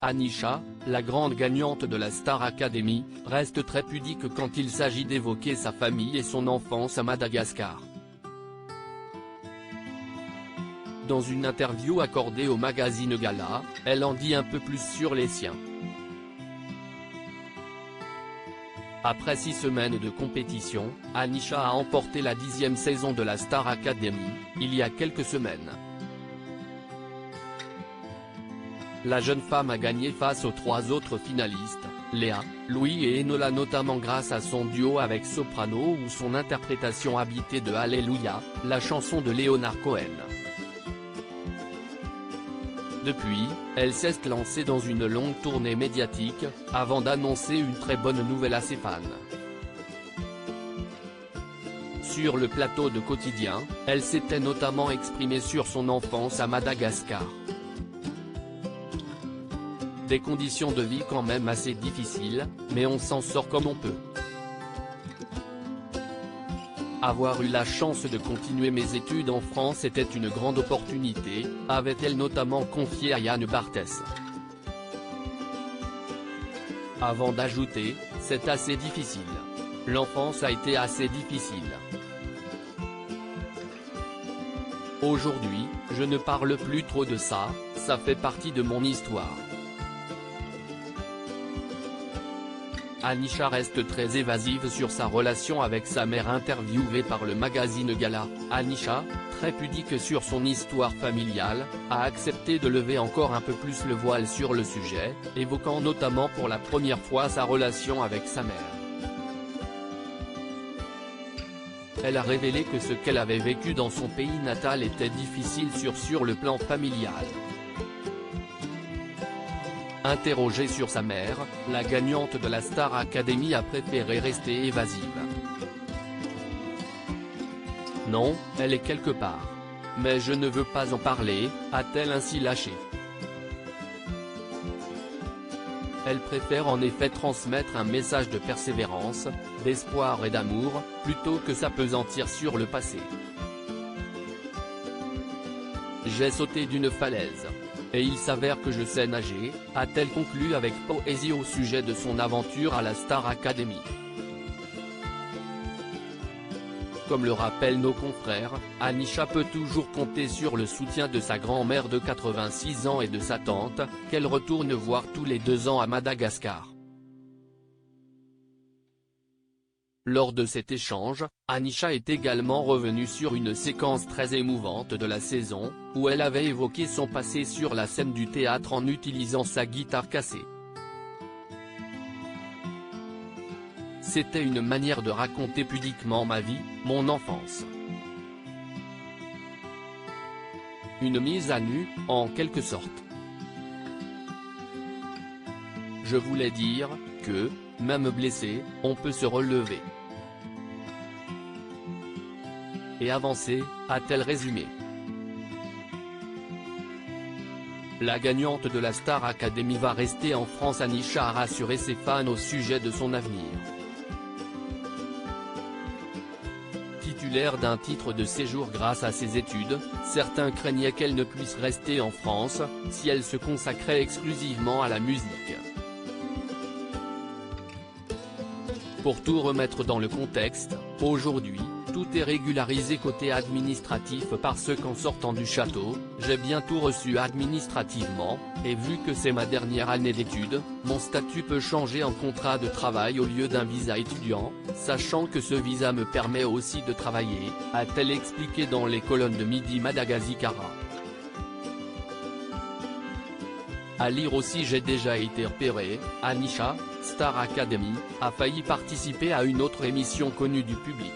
Anisha, la grande gagnante de la Star Academy, reste très pudique quand il s'agit d'évoquer sa famille et son enfance à Madagascar. Dans une interview accordée au magazine Gala, elle en dit un peu plus sur les siens. Après 6 semaines de compétition, Anisha a emporté la 10e saison de la Star Academy, il y a quelques semaines. La jeune femme a gagné face aux 3 autres finalistes, Léa, Louis et Enola, notamment grâce à son duo avec Soprano ou son interprétation habitée de Alléluia, la chanson de Leonard Cohen. Depuis, elle s'est lancée dans une longue tournée médiatique, avant d'annoncer une très bonne nouvelle à ses fans. Sur le plateau de Quotidien, elle s'était notamment exprimée sur son enfance à Madagascar. Des conditions de vie quand même assez difficiles, mais on s'en sort comme on peut. Avoir eu la chance de continuer mes études en France était une grande opportunité, avait-elle notamment confié à Yann Barthès. Avant d'ajouter, c'est assez difficile. L'enfance a été assez difficile. Aujourd'hui, je ne parle plus trop de ça, ça fait partie de mon histoire. Anisha reste très évasive sur sa relation avec sa mère. Interviewée par le magazine Gala, Anisha, très pudique sur son histoire familiale, a accepté de lever encore un peu plus le voile sur le sujet, évoquant notamment pour la première fois sa relation avec sa mère. Elle a révélé que ce qu'elle avait vécu dans son pays natal était difficile sur le plan familial. Interrogée sur sa mère, la gagnante de la Star Academy a préféré rester évasive. Non, elle est quelque part. Mais je ne veux pas en parler, a-t-elle ainsi lâché. Elle préfère en effet transmettre un message de persévérance, d'espoir et d'amour, plutôt que s'appesantir sur le passé. J'ai sauté d'une falaise. Et il s'avère que je sais nager, a-t-elle conclu avec poésie au sujet de son aventure à la Star Academy. Comme le rappellent nos confrères, Anisha peut toujours compter sur le soutien de sa grand-mère de 86 ans et de sa tante, qu'elle retourne voir tous les 2 ans à Madagascar. Lors de cet échange, Anisha est également revenue sur une séquence très émouvante de la saison, où elle avait évoqué son passé sur la scène du théâtre en utilisant sa guitare cassée. C'était une manière de raconter pudiquement ma vie, mon enfance. Une mise à nu, en quelque sorte. Je voulais dire que, même blessé, on peut se relever. Et avancer, a-t-elle résumé. La gagnante de la Star Academy va rester en France. Anisha a rassuré ses fans au sujet de son avenir. Titulaire d'un titre de séjour grâce à ses études, certains craignaient qu'elle ne puisse rester en France, si elle se consacrait exclusivement à la musique. Pour tout remettre dans le contexte, aujourd'hui, tout est régularisé côté administratif parce qu'en sortant du château, j'ai bien tout reçu administrativement, et vu que c'est ma dernière année d'études, mon statut peut changer en contrat de travail au lieu d'un visa étudiant, sachant que ce visa me permet aussi de travailler, a-t-elle expliqué dans les colonnes de Midi Madagascar. À lire aussi: j'ai déjà été repérée, Anisha, Star Academy, a failli participer à une autre émission connue du public.